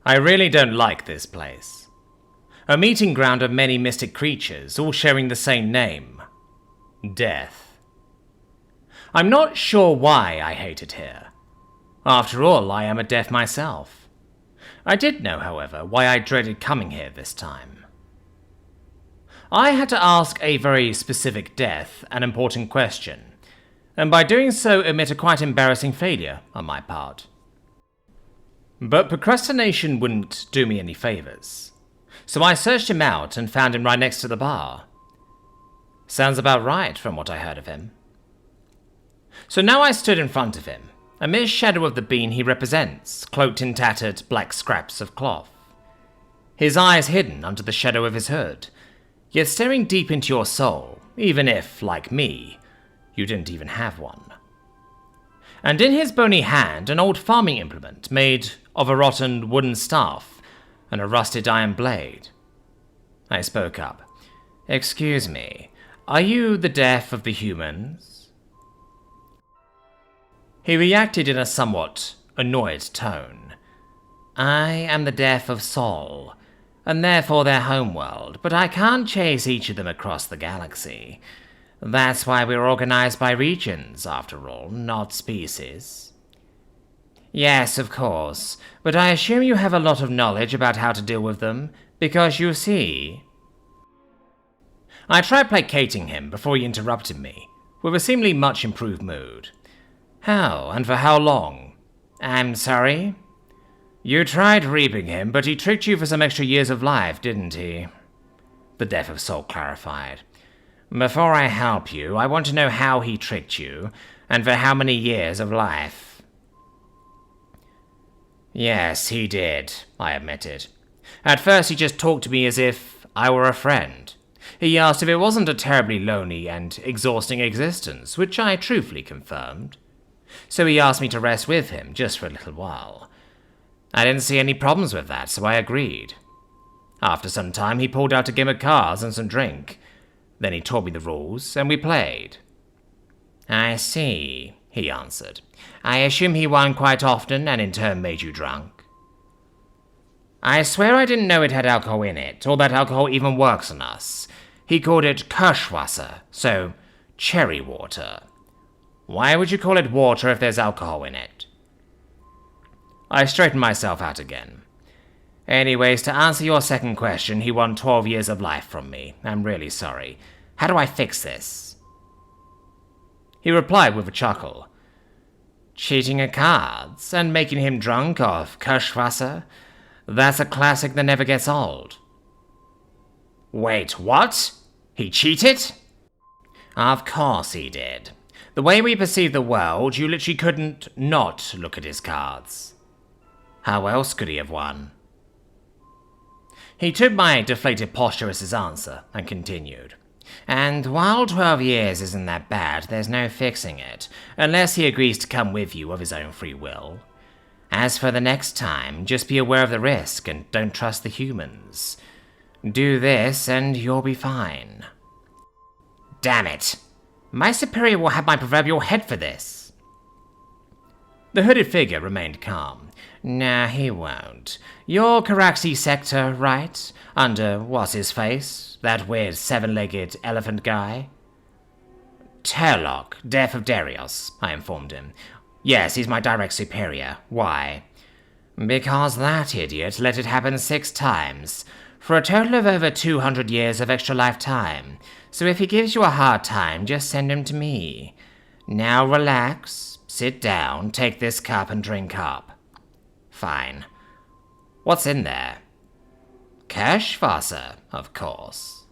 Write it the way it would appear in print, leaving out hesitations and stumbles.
I really don't like this place. A meeting ground of many mystic creatures, all sharing the same name. Death. I'm not sure why I hate it here. After all, I am a death myself. I did know, however, why I dreaded coming here this time. I had to ask a very specific death an important question, and by doing so admit a quite embarrassing failure on my part. But procrastination wouldn't do me any favors, so I searched him out and found him right next to the bar. Sounds about right from what I heard of him. So now I stood in front of him, a mere shadow of the being he represents, cloaked in tattered black scraps of cloth. His eyes hidden under the shadow of his hood, yet staring deep into your soul, even if, like me, you didn't even have one. And in his bony hand, an old farming implement made of a rotten wooden staff and a rusted iron blade. I spoke up. "Excuse me, are you the deaf of the humans?" He reacted in a somewhat annoyed tone. "I am the deaf of Sol, and therefore their homeworld, but I can't chase each of them across the galaxy. That's why we're organized by regions, after all, not species." "Yes, of course, but I assume you have a lot of knowledge about how to deal with them, because you see..." I tried placating him before he interrupted me, with a seemingly much improved mood. "How, and for how long?" "I'm sorry?" "You tried reaping him, but he tricked you for some extra years of life, didn't he?" The deaf of Soul clarified. "Before I help you, I want to know how he tricked you, and for how many years of life." "Yes, he did," I admitted. "At first he just talked to me as if I were a friend. He asked if it wasn't a terribly lonely and exhausting existence, which I truthfully confirmed. So he asked me to rest with him, just for a little while. I didn't see any problems with that, so I agreed. After some time, he pulled out a game of cards and some drink. Then he taught me the rules, and we played." "I see," he answered. "I assume he won quite often, and in turn made you drunk?" "I swear I didn't know it had alcohol in it, or that alcohol even works on us. He called it Kirschwasser, so cherry water. Why would you call it water if there's alcohol in it?" I straightened myself out again. "Anyways, to answer your second question, he won 12 years of life from me. I'm really sorry. How do I fix this?" He replied with a chuckle. "Cheating at cards, and making him drunk off Kirschwasser? That's a classic that never gets old." "Wait, what? He cheated?" "Of course he did. The way we perceive the world, you literally couldn't not look at his cards. How else could he have won?" He took my deflated posture as his answer, and continued. "And while 12 years isn't that bad, there's no fixing it, unless he agrees to come with you of his own free will. As for the next time, just be aware of the risk and don't trust the humans. Do this and you'll be fine." "Damn it! My superior will have my proverbial head for this." The hooded figure remained calm. "Nah, he won't. You're Caraxi Sector, right? Under what's-his-face? That weird 7-legged elephant guy?" "Terlock, Death of Darius," I informed him. "Yes, he's my direct superior. Why?" "Because that idiot let it happen 6 times, for a total of over 200 years of extra lifetime. So if he gives you a hard time, just send him to me. Now relax, sit down, take this cup and drink up." "Fine. What's in there?" "Kirschwasser, of course."